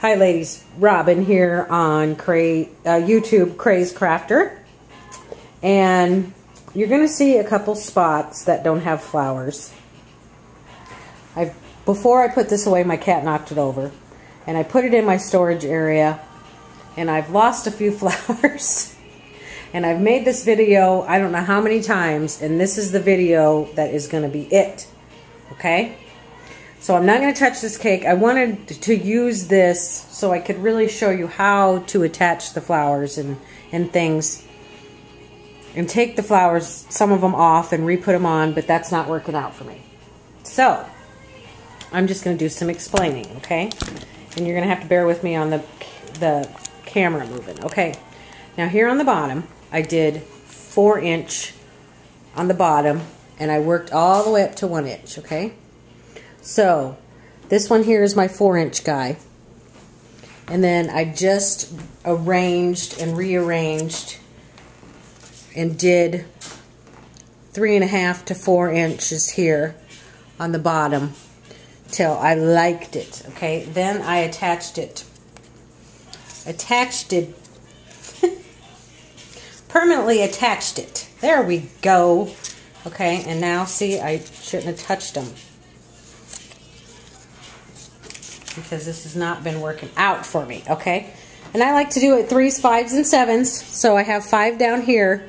Hi ladies, Robin here on YouTube Craze Crafter, and you're going to see a couple spots that don't have flowers. Before I put this away, my cat knocked it over, and I put it in my storage area, and I've lost a few flowers. And I've made this video I don't know how many times, and this is the video that is going to be it. Okay? So I'm not going to touch this cake. I wanted to use this so I could really show you how to attach the flowers and things. And take the flowers, some of them off, and re-put them on, but that's not working out for me. So, I'm just going to do some explaining, okay? And you're going to have to bear with me on the camera moving. Okay, now here on the bottom, I did 4" on the bottom, and I worked all the way up to 1 inch, okay? So, this one here is my 4" guy. And then I just arranged and rearranged and did 3.5 to 4 inches here on the bottom till I liked it, okay? Then I attached it. Permanently attached it. There we go. Okay, and now see, I shouldn't have touched them, because this has not been working out for me, okay? And I like to do it 3s, 5s, and 7s, so I have 5 down here.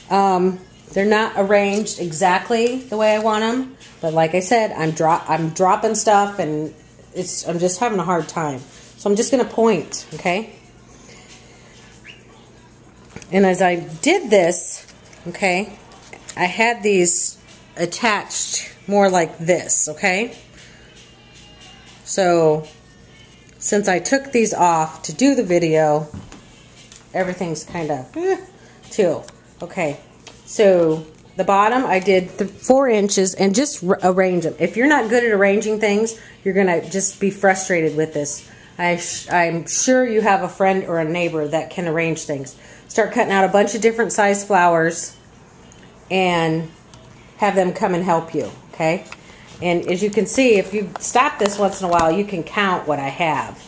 They're not arranged exactly the way I want them, but like I said, I'm dropping stuff, and I'm just having a hard time. So I'm just going to point, okay? And as I did this, okay, I had these attached more like this, okay? So, since I took these off to do the video, everything's kind of chill. Okay, so the bottom I did 4 inches and just arrange them. If you're not good at arranging things, you're going to just be frustrated with this. I'm sure you have a friend or a neighbor that can arrange things. Start cutting out a bunch of different size flowers and have them come and help you, okay? And as you can see, if you stop this once in a while, you can count what I have.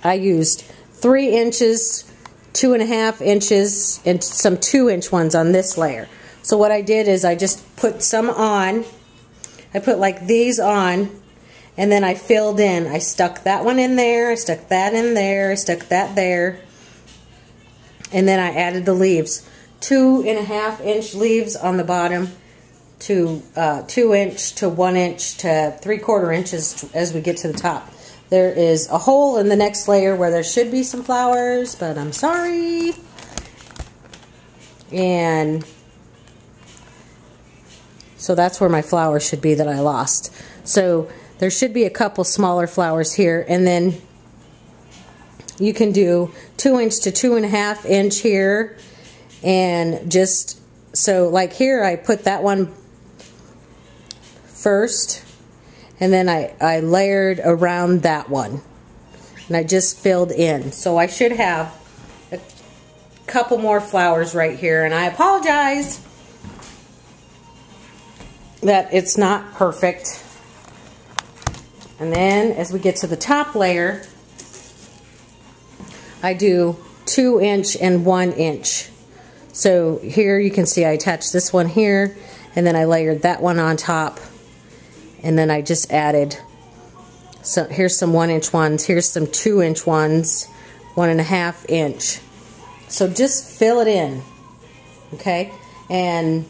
I used 3 inches, 2.5 inches, and some 2-inch ones on this layer. So what I did is I just put some on. I put like these on, and then I filled in. I stuck that one in there, I stuck that in there, I stuck that there, and then I added the leaves. 2.5-inch leaves on the bottom, to 2 inch to 1 inch to 3/4 inches as we get to the top. There is a hole in the next layer where there should be some flowers, but I'm sorry. And so that's where my flowers should be that I lost. So there should be a couple smaller flowers here, and then you can do 2 inch to 2.5 inch here, and just so like here I put that one first, and then I layered around that one, and I just filled in. So I should have a couple more flowers right here, and I apologize that it's not perfect. And then as we get to the top layer, I do 2 inch and 1 inch. So here you can see I attached this one here, and then I layered that one on top. And then I just added, so here's some 1 inch ones, here's some 2 inch ones, 1.5 inch. So just fill it in, okay? And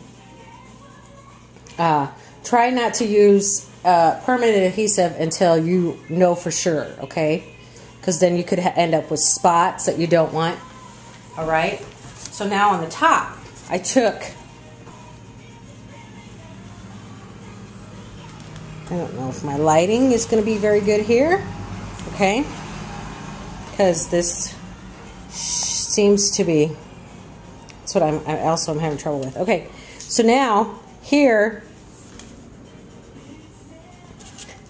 try not to use permanent adhesive until you know for sure, okay? Because then you could end up with spots that you don't want, all right? So now on the top, I took, I don't know if my lighting is going to be very good here, okay? Because this seems to be, that's what I'm having trouble with. Okay, so now here,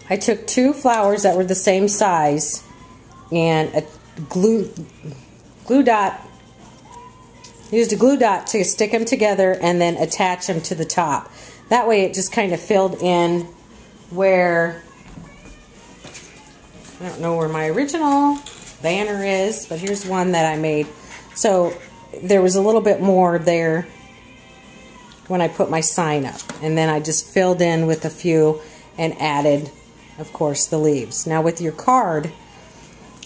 I took 2 flowers that were the same size and a glue dot, used a glue dot to stick them together and then attach them to the top. That way it just kind of filled in where I don't know where my original banner is, but here's one that I made. So there was a little bit more there when I put my sign up, and then I just filled in with a few and added, of course, the leaves. Now with your card,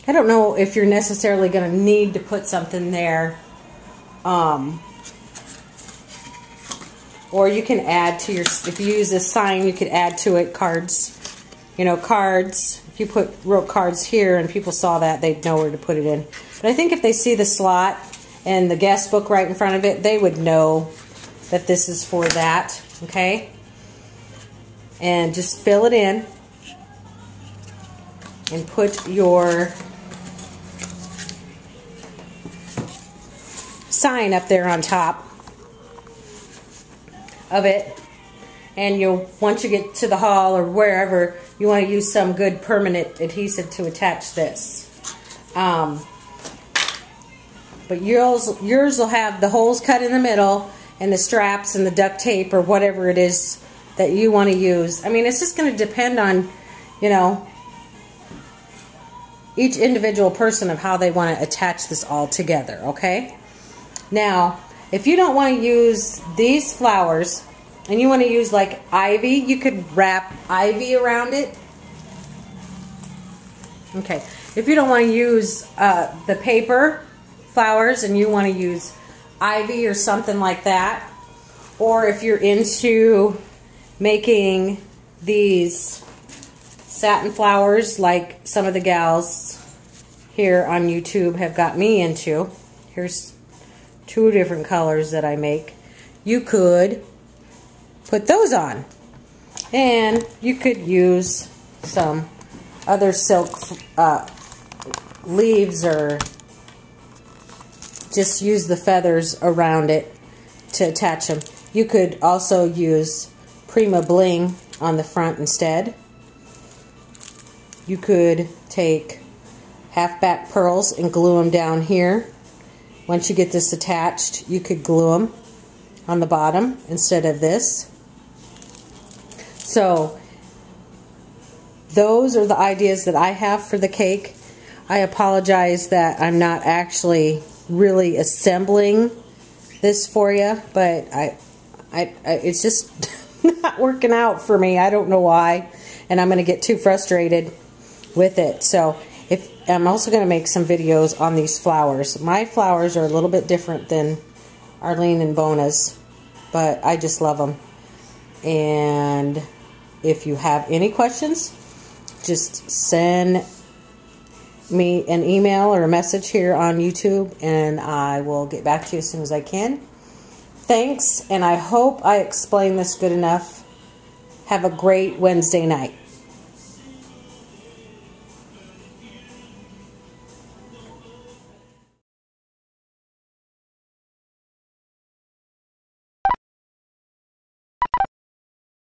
I don't know if you're necessarily going to need to put something there, or you can add to your, if you use this sign, you could add to it cards, you know, cards. If you wrote cards here and people saw that, they'd know where to put it in. But I think if they see the slot and the guest book right in front of it, they would know that this is for that, okay? And just fill it in and put your sign up there on top of it. And you'll, once you get to the hall or wherever, you want to use some good permanent adhesive to attach this. But yours will have the holes cut in the middle and the straps and the duct tape or whatever it is that you want to use. I mean, it's just going to depend on, you know, each individual person of how they want to attach this all together, okay? Now, if you don't want to use these flowers and you want to use like ivy, you could wrap ivy around it. Okay, if you don't want to use the paper flowers and you want to use ivy or something like that, or if you're into making these satin flowers like some of the gals here on YouTube have got me into, here's 2 different colors that I make, you could put those on. And you could use some other silk leaves, or just use the feathers around it to attach them. You could also use Prima Bling on the front instead. You could take half-back pearls and glue them down here. Once you get this attached, you could glue them on the bottom instead of this. So those are the ideas that I have for the cake. I apologize that I'm not actually really assembling this for you, but it's just not working out for me. I don't know why, and I'm going to get too frustrated with it. So I'm also going to make some videos on these flowers. My flowers are a little bit different than Arlene and Bona's, but I just love them. And if you have any questions, just send me an email or a message here on YouTube, and I will get back to you as soon as I can. Thanks, and I hope I explained this good enough. Have a great Wednesday night.